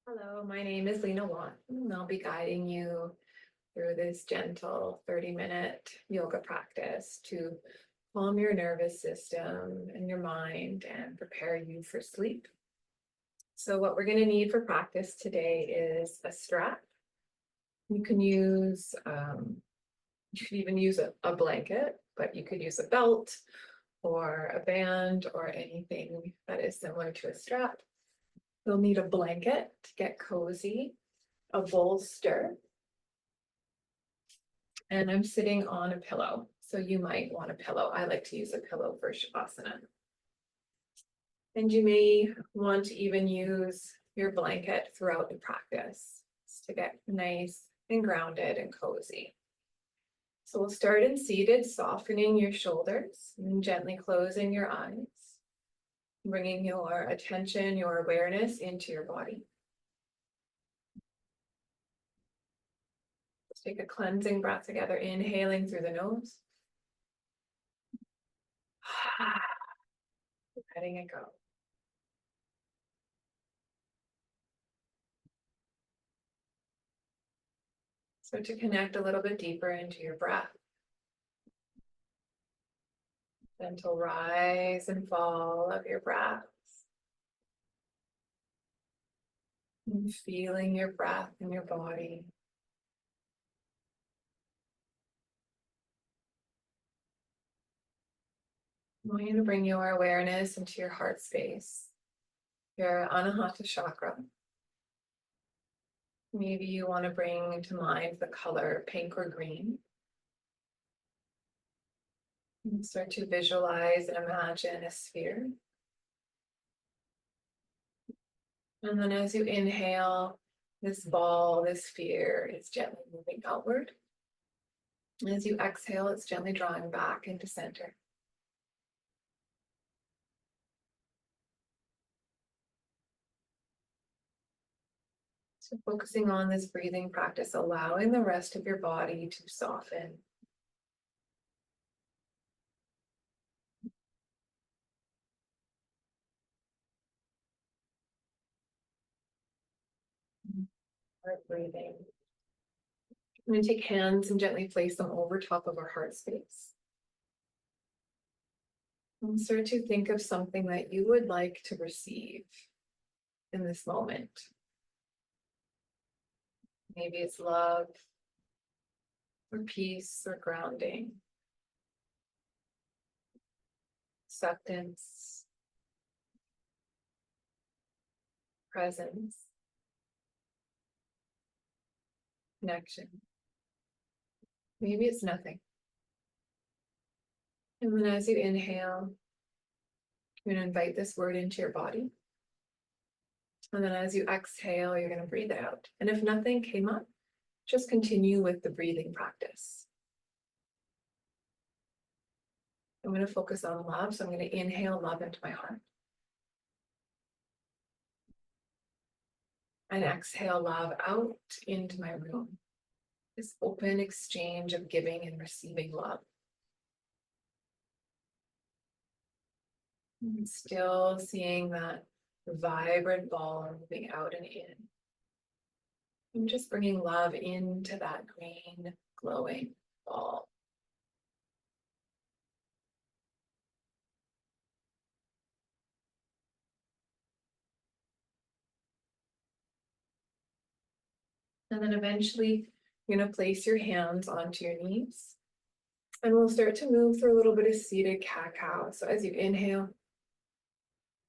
Hello, my name is Lena and I'll be guiding you through this gentle 30-minute yoga practice to calm your nervous system and your mind and prepare you for sleep. So what we're going to need for practice today is a strap. You can use, you could even use a blanket, but you could use a belt or a band or anything that is similar to a strap. You'll need a blanket to get cozy, a bolster, and I'm sitting on a pillow. So you might want a pillow. I like to use a pillow for Shavasana. And you may want to even use your blanket throughout the practice to get nice and grounded and cozy. So we'll start in seated, softening your shoulders and gently closing your eyes, bringing your attention, your awareness into your body. Let's take a cleansing breath together, inhaling through the nose. Letting it go. So to connect a little bit deeper into your breath. Gentle rise and fall of your breaths. And feeling your breath in your body. I want you to bring your awareness into your heart space, your Anahata chakra. Maybe you want to bring to mind the color pink or green. And start to visualize and imagine a sphere. And then as you inhale, this ball, this sphere is gently moving outward. And as you exhale, it's gently drawing back into center. So focusing on this breathing practice, allowing the rest of your body to soften. Heart breathing. I'm going to take hands and gently place them over top of our heart space. And start to think of something that you would like to receive in this moment. Maybe it's love, or peace, or grounding, acceptance, presence, connection. Maybe it's nothing. And then as you inhale, you're going to invite this word into your body. And then as you exhale, you're going to breathe out. And if nothing came up, just continue with the breathing practice. I'm going to focus on love, so I'm going to inhale love into my heart. And exhale love out into my room. This open exchange of giving and receiving love. And still seeing that vibrant ball moving out and in. I'm just bringing love into that green, glowing ball. And then eventually, you're going to place your hands onto your knees. And we'll start to move through a little bit of seated cat-cow. So as you inhale,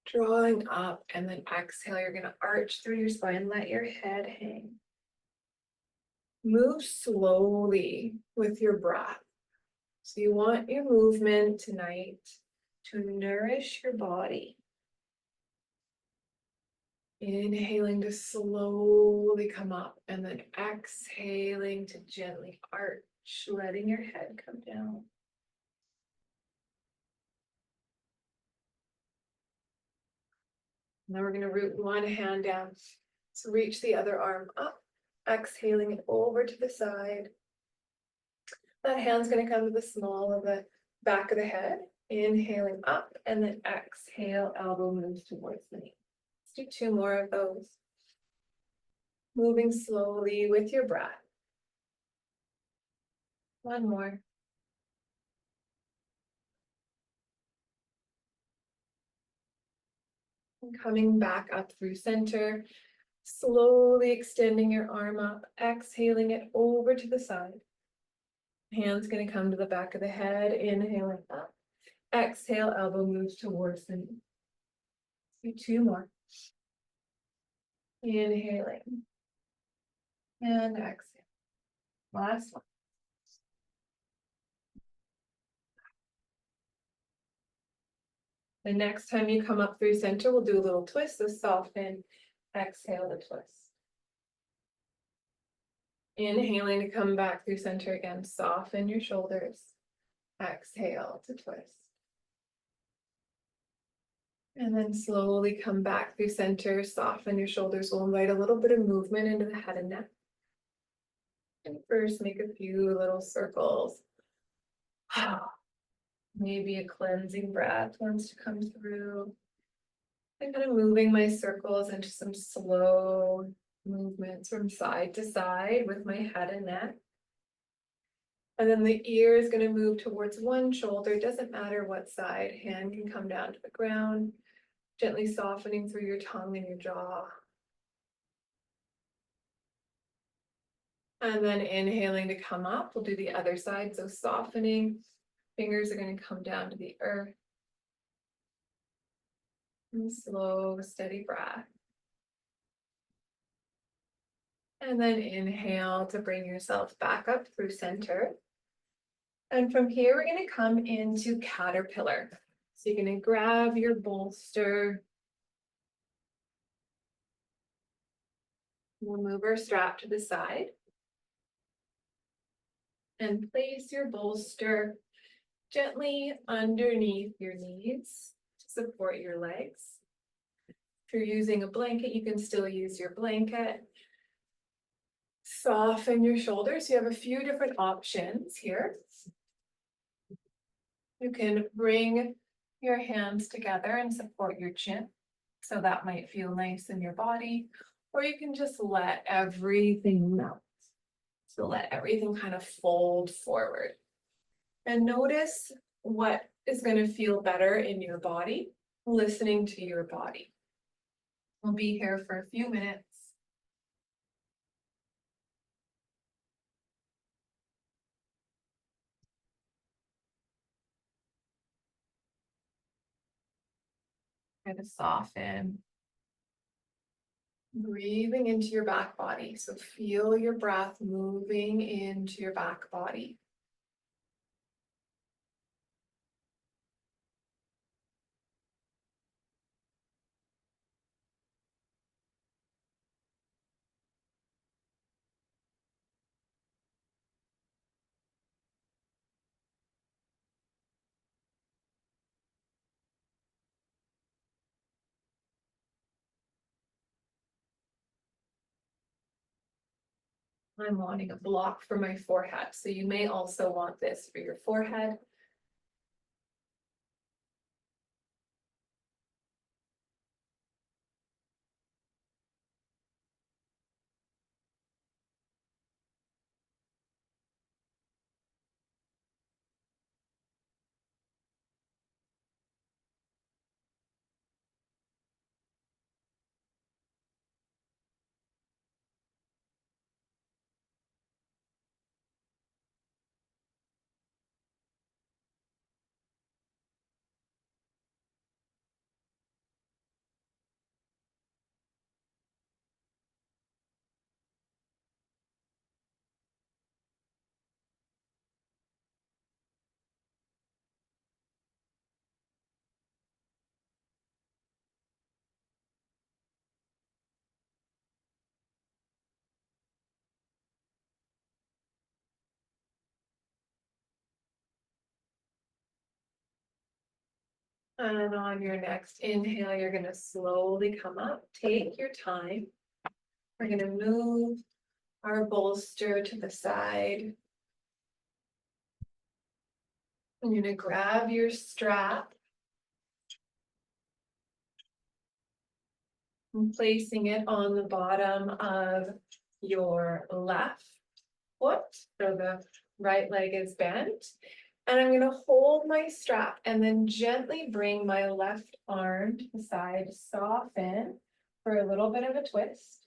drawing up, and then exhale, you're going to arch through your spine, let your head hang. Move slowly with your breath. So you want your movement tonight to nourish your body. Inhaling to slowly come up, and then exhaling to gently arch, letting your head come down. Now we're going to root one hand down. So reach the other arm up, exhaling it over to the side. That hand's going to come to the small of the back of the head. Inhaling up, and then exhale, elbow moves towards the knee. Let's do two more of those. moving slowly with your breath. One more. And coming back up through center, slowly extending your arm up, exhaling it over to the side. Hands going to come to the back of the head, inhaling up. Exhale, elbow moves towards the knee. Do two more. Inhaling. And exhale. Last one. The next time you come up through center, we'll do a little twist. So soften, exhale the twist. Inhaling to come back through center again. Soften your shoulders. Exhale to twist. And then slowly come back through center. Soften your shoulders. We'll invite a little bit of movement into the head and neck. And first make a few little circles. Maybe a cleansing breath wants to come through. I'm kind of moving my circles into some slow movements from side to side with my head and neck. And then the ear is going to move towards one shoulder. It doesn't matter what side. Hand can come down to the ground, gently softening through your tongue and your jaw. And then inhaling to come up. We'll do the other side. So softening. Fingers are going to come down to the earth. And slow, steady breath. And then inhale to bring yourself back up through center. And from here, we're going to come into caterpillar. So you're going to grab your bolster. We'll move our strap to the side. And place your bolster gently underneath your knees to support your legs. If you're using a blanket, you can still use your blanket. Soften your shoulders. You have a few different options here. You can bring your hands together and support your chin. So that might feel nice in your body. Or you can just let everything melt. So let everything kind of fold forward. And notice what is going to feel better in your body, listening to your body. We'll be here for a few minutes. Kind of soften. Breathing into your back body. So feel your breath moving into your back body. I'm wanting a block for my forehead. So you may also want this for your forehead. And on your next inhale, you're going to slowly come up. Take your time. We're going to move our bolster to the side. I'm going to grab your strap and placing it on the bottom of your left foot, so the right leg is bent. And I'm gonna hold my strap and then gently bring my left arm to the side, soften for a little bit of a twist.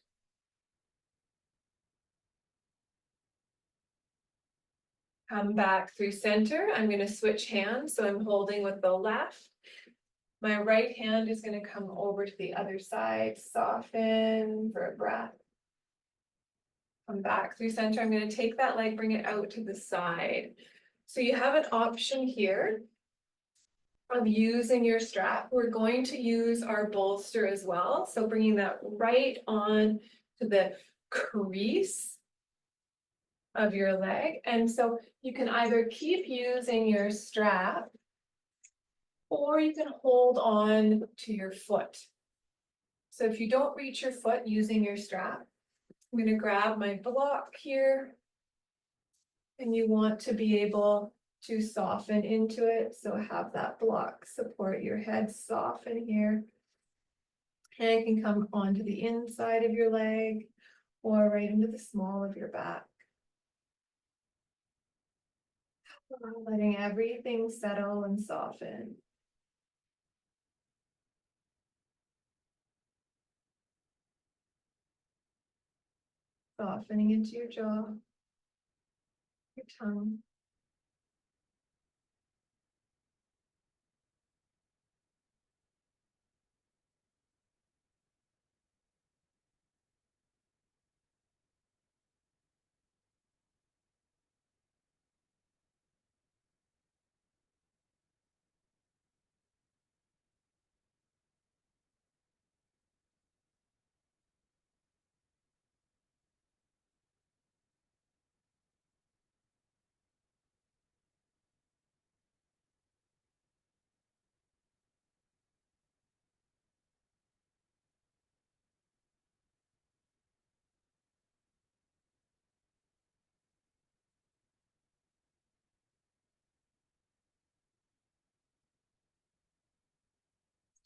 Come back through center. I'm gonna switch hands, so I'm holding with the left. My right hand is gonna come over to the other side, soften for a breath. Come back through center. I'm gonna take that leg, bring it out to the side. So you have an option here of using your strap. We're going to use our bolster as well. So bringing that right on to the crease of your leg. And so you can either keep using your strap or you can hold on to your foot. So if you don't reach your foot using your strap, I'm going to grab my block here. And you want to be able to soften into it. So have that block support your head, soften here. Hand can come onto the inside of your leg or right into the small of your back. Letting everything settle and soften. Softening into your jaw, your tongue.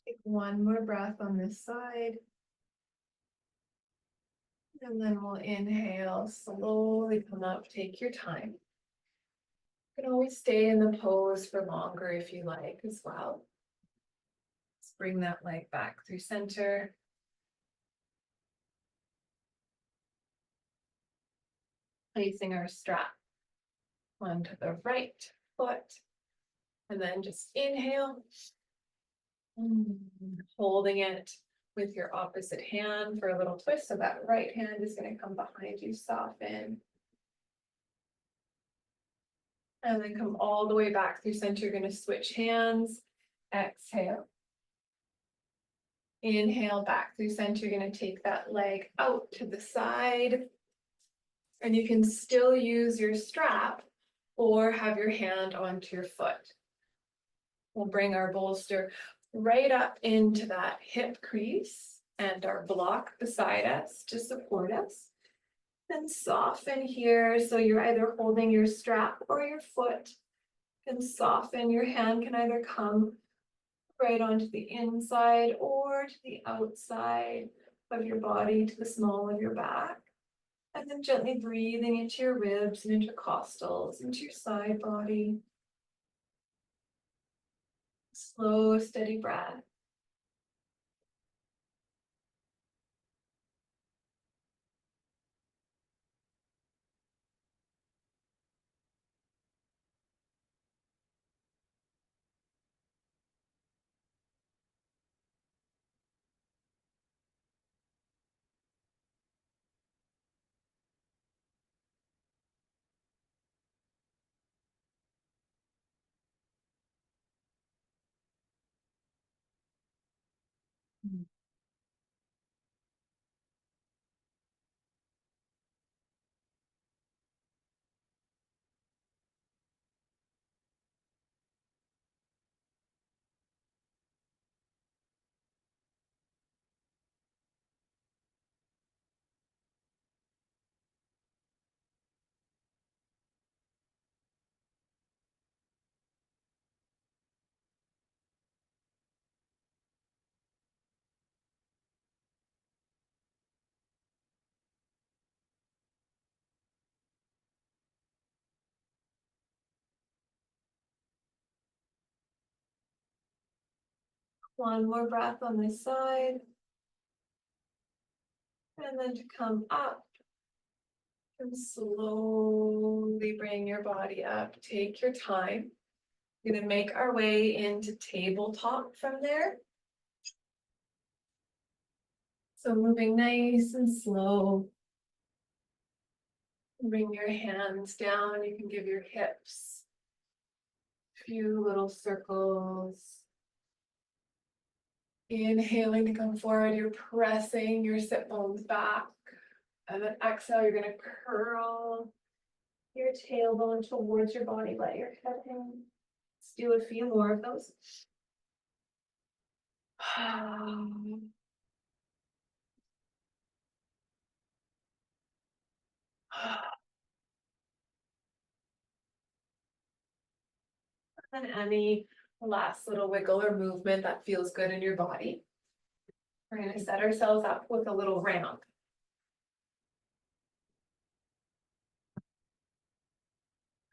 Take one more breath on this side. And then we'll inhale, slowly come up, take your time. You can always stay in the pose for longer if you like as well. Let's bring that leg back through center. Placing our strap onto the right foot. And then just inhale. Holding it with your opposite hand for a little twist. So that right hand is going to come behind you, soften. And then come all the way back through center. You're going to switch hands. Exhale. Inhale back through center. You're going to take that leg out to the side. And you can still use your strap or have your hand onto your foot. We'll bring our bolster right up into that hip crease and our block beside us to support us. And soften here. So you're either holding your strap or your foot. And soften. Your hand can either come right onto the inside or to the outside of your body, to the small of your back. And then gently breathing into your ribs and intercostals, into your side body. Slow, steady breath. One more breath on this side. And then to come up and slowly bring your body up. Take your time. We're going to make our way into tabletop from there. So moving nice and slow. Bring your hands down. You can give your hips a few little circles. Inhaling to come forward, you're pressing your sit bones back. And then exhale, you're going to curl your tailbone towards your body. Let your head hang. Let's do a few more of those. And any last little wiggle or movement that feels good in your body. We're going to set ourselves up with a little ramp.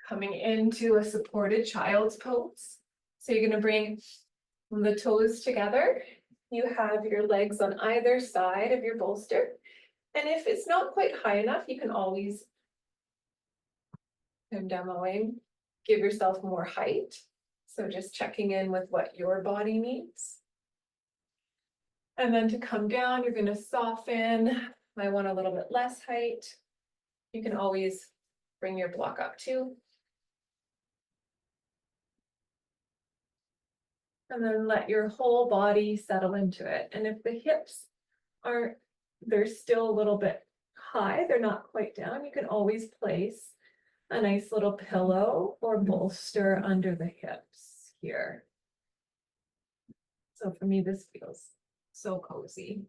Coming into a supported child's pose. So you're going to bring the toes together. You have your legs on either side of your bolster. And if it's not quite high enough, you can always, I'm demoing, give yourself more height. So just checking in with what your body needs. And then to come down, you're going to soften. I want a little bit less height. You can always bring your block up too. And then let your whole body settle into it. And if the hips aren't, they're still a little bit high, they're not quite down, you can always place a nice little pillow or bolster under the hips here. So for me, this feels so cozy.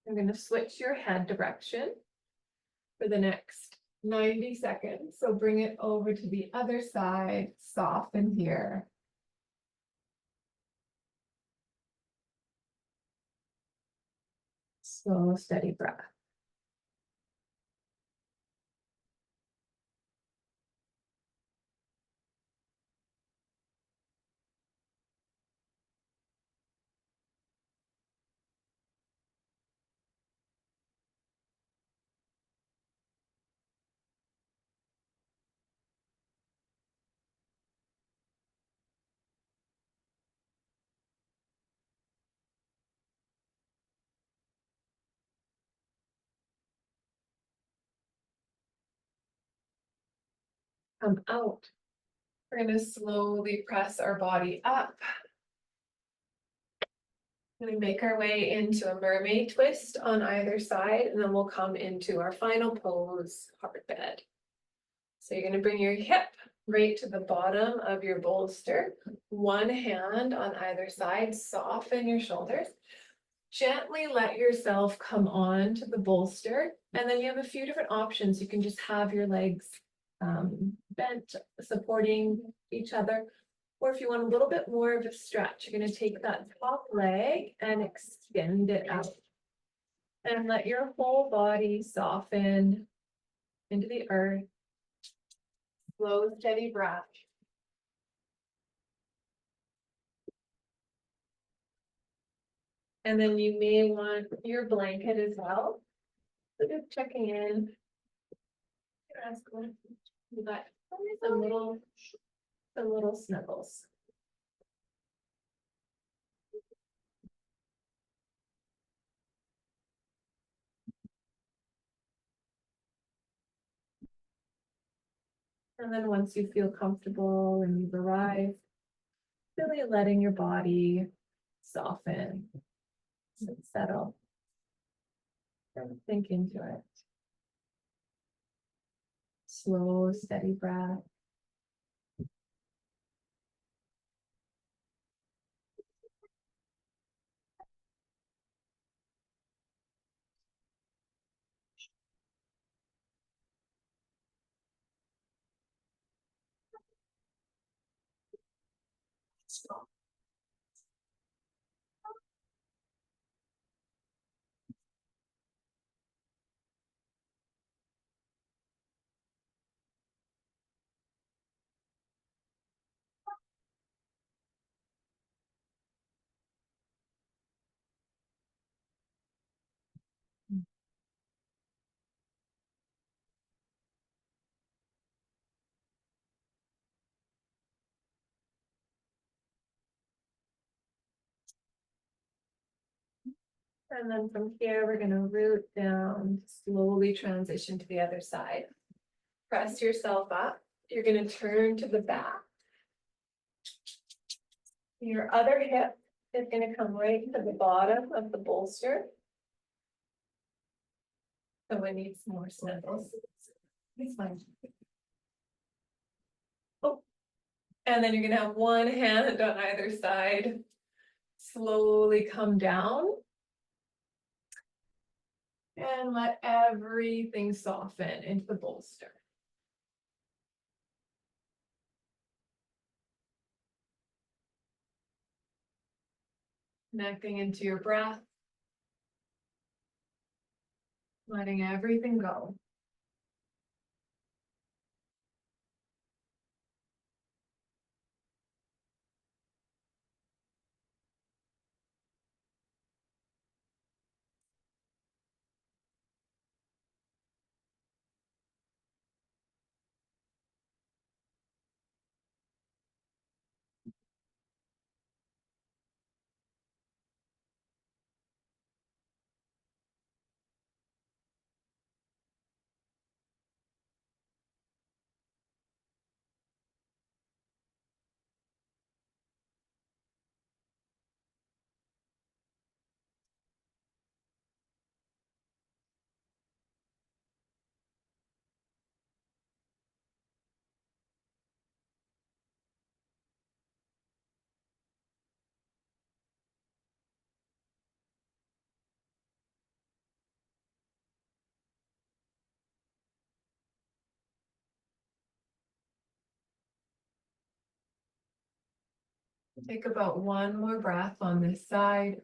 I'm going to switch your head direction for the next 90 seconds. So bring it over to the other side, soften here. Slow, steady breath. Come out. We're going to slowly press our body up. We're going to make our way into a mermaid twist on either side, and then we'll come into our final pose, hard bed. So you're going to bring your hip right to the bottom of your bolster, one hand on either side, soften your shoulders. Gently let yourself come on to the bolster, and then you have a few different options. You can just have your legs bent, supporting each other. Or if you want a little bit more of a stretch, you're going to take that top leg and extend it out. And let your whole body soften into the earth. Slow, steady breath. And then you may want your blanket as well. So just checking in. You got some little snuggles. And then once you feel comfortable and you've arrived, really letting your body soften, settle, and sink into it. Slow, steady breath. And then from here, we're going to root down, slowly transition to the other side. Press yourself up. You're going to turn to the back. Your other hip is going to come right to the bottom of the bolster. Someone needs more snuggles. It's fine. Oh, and then you're going to have one hand on either side. Slowly come down. And let everything soften into the bolster. Connecting into your breath. Letting everything go. Take about one more breath on this side.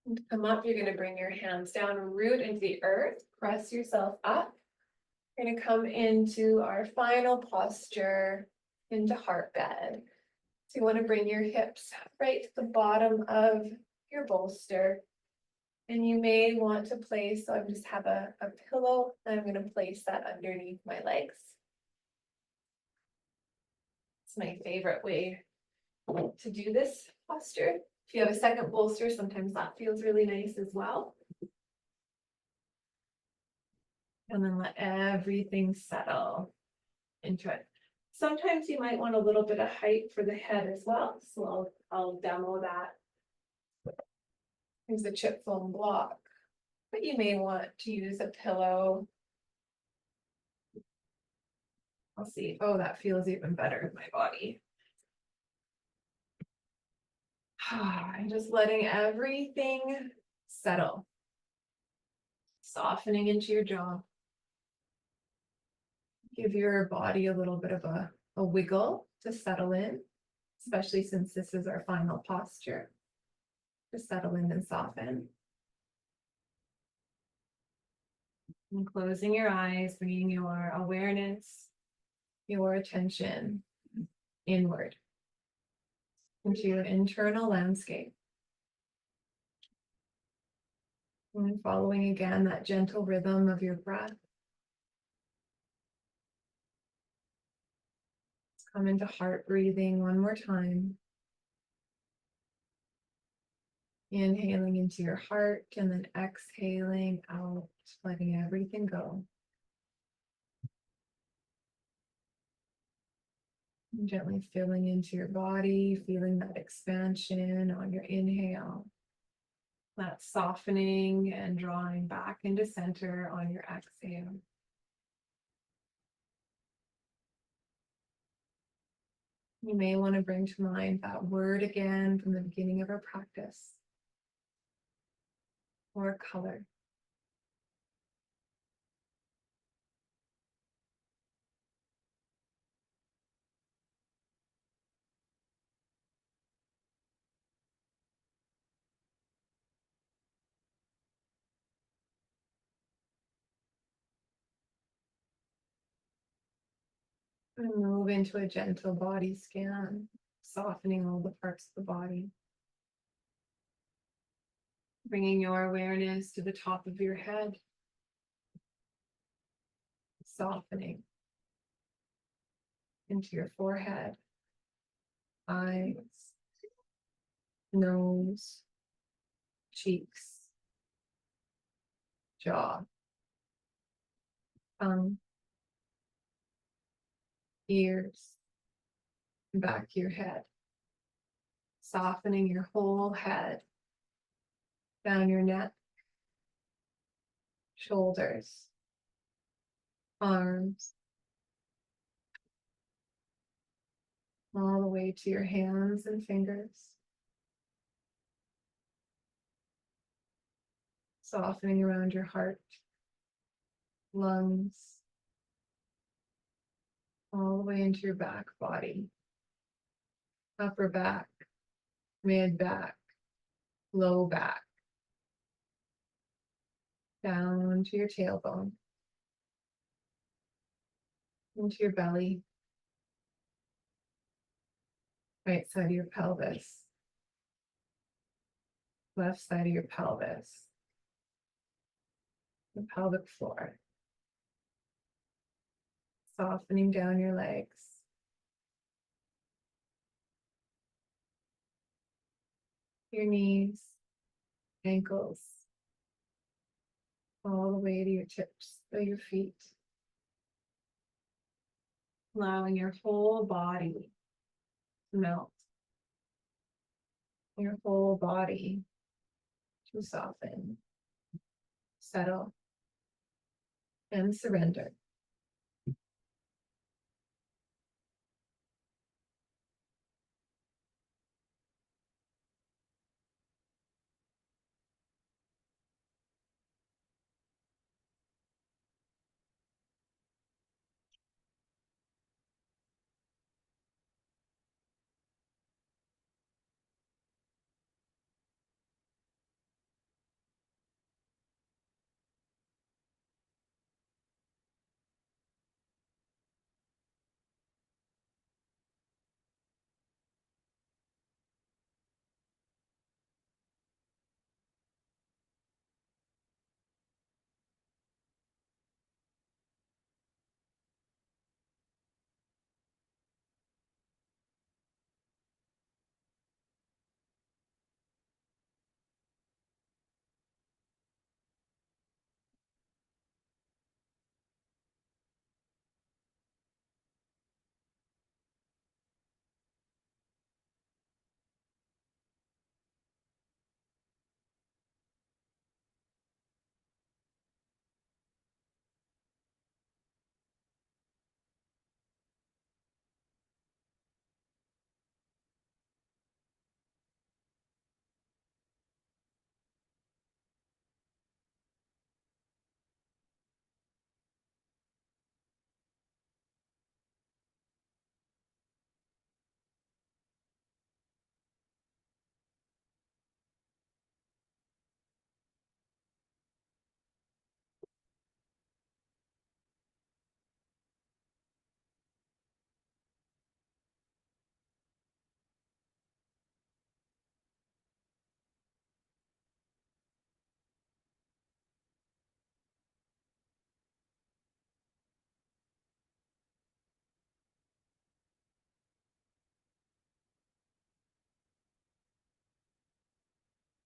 And to come up, you're going to bring your hands down, root into the earth, press yourself up. You're going to come into our final posture, into heart bed. So you want to bring your hips right to the bottom of your bolster. And you may want to place, so I just have a pillow, and I'm going to place that underneath my legs. It's my favorite way to do this posture. If you have a second bolster, sometimes that feels really nice as well. And then let everything settle into it. Sometimes you might want a little bit of height for the head as well. So I'll demo that. Here's a chip foam block, but you may want to use a pillow. I'll see. Oh, that feels even better in my body. And just letting everything settle. Softening into your jaw. Give your body a little bit of a wiggle to settle in, especially since this is our final posture. To settle in and soften. And closing your eyes, bringing your awareness, your attention inward into your internal landscape. And following again that gentle rhythm of your breath. Let's come into heart breathing one more time. Inhaling into your heart and then exhaling out, letting everything go. And gently filling into your body, feeling that expansion on your inhale. That softening and drawing back into center on your exhale. You may want to bring to mind that word again from the beginning of our practice, or color. And move into a gentle body scan, softening all the parts of the body. Bringing your awareness to the top of your head, softening into your forehead, eyes, nose, cheeks, jaw, tongue, ears, back of your head, softening your whole head, down your neck, shoulders, arms, all the way to your hands and fingers. Softening around your heart, lungs, all the way into your back body, upper back, mid back, low back, down to your tailbone, into your belly, right side of your pelvis, left side of your pelvis, the pelvic floor, softening down your legs, your knees, ankles, all the way to your tips of your feet, allowing your whole body to melt, your whole body to soften, settle, and surrender.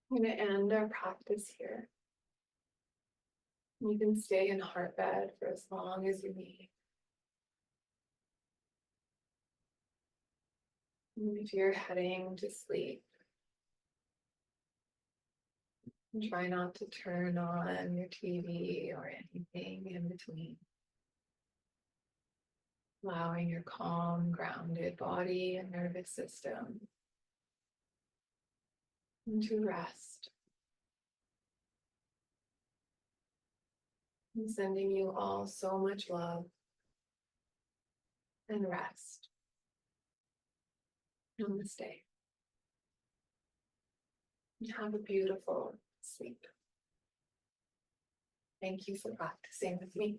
I'm going to end our practice here. You can stay in heart bed for as long as you need. And if you're heading to sleep, try not to turn on your TV or anything in between. Allowing your calm, grounded body and nervous system to rest. And sending you all so much love and rest. Namaste. And have a beautiful sleep. Thank you for practicing with me.